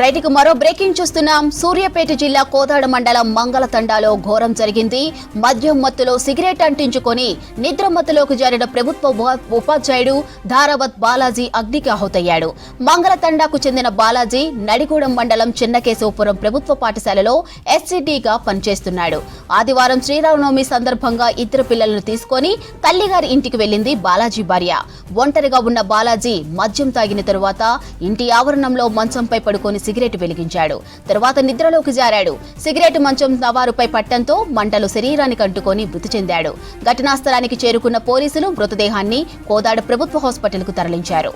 రైతుకు మరో బ్రేకింగ్ చూస్తున్నాం. సూర్యాపేట జిల్లా కోదాడ మండలం మంగళతండాలో ఘోరం జరిగింది. మద్యం మత్తులో సిగరెట్ అంటించుకొని నిద్ర మత్తులోకి జారిన ప్రభుత్వ ఉపాధ్యాయుడు ధారావత్ బాలాజీ అగ్నికి ఆహుతయ్యాడు. మంగళతండాకు చెందిన బాలాజీ నడిగూడెం మండలం చిన్నకేశవపురం ప్రభుత్వ పాఠశాలలో ఎస్సీడీగా పనిచేస్తున్నాడు. ఆదివారం శ్రీరామనవమి సందర్భంగా ఇద్దరు పిల్లలను తీసుకొని తల్లిగారి ఇంటికి వెళ్లింది బాలాజీ భార్య. ఒంటరిగా ఉన్న బాలాజీ మద్యం తాగిన తరువాత ఇంటి ఆవరణంలో మంచంపై పడుకొని సిగరెట్ వెలిగించాడు. తర్వాత నిద్రలోకి జారాడు. సిగరెట్ మంచం నవారుపై పట్టంతో మంటలు శరీరానికి అంటుకొని మృతి చెందాడు. ఘటనా స్థలానికి చేరుకున్న పోలీసులు మృతదేహాన్ని కోదాడ ప్రభుత్వ హాస్పిటల్కు తరలించారు.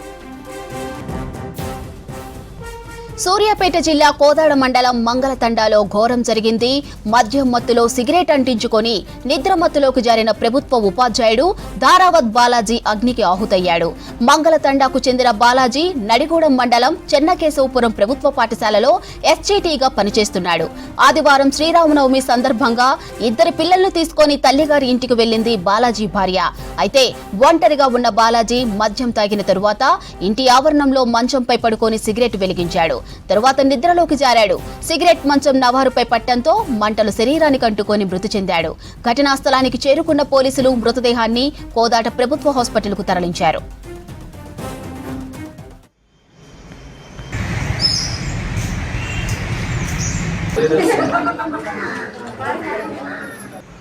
సూర్యాపేట జిల్లా కోదాడ మండలం మంగళతండాలో ఘోరం జరిగింది. మద్యం మత్తులో సిగరెట్ అంటించుకొని నిద్ర మత్తులోకి జారిన ప్రభుత్వ ఉపాధ్యాయుడు ధారావత్ బాలాజీ అగ్నికి ఆహుతయ్యాడు. మంగళతండాకు చెందిన బాలాజీ నడిగూడెం మండలం చెన్నకేశవపురం ప్రభుత్వ పాఠశాలలో ఎస్జీటీగా పనిచేస్తున్నాడు. ఆదివారం శ్రీరామనవమి సందర్భంగా ఇద్దరి పిల్లలను తీసుకొని తల్లిగారి ఇంటికి వెళ్లింది బాలాజీ భార్య. అయితే ఒంటరిగా ఉన్న బాలాజీ మద్యం తాగిన తరువాత ఇంటి ఆవరణంలో మంచంపై పడుకొని సిగరెట్ వెలిగించాడు. తరువాత నిద్రలోకి జారాడు. సిగరెట్ మంచం నవారుపై పట్టంతో మంటలు శరీరానికి అంటుకొని మృతి చెందాడు. ఘటనా స్థలానికి చేరుకున్న పోలీసులు మృతదేహాన్ని కోదాట ప్రభుత్వ హాస్పిటల్కు తరలించారు.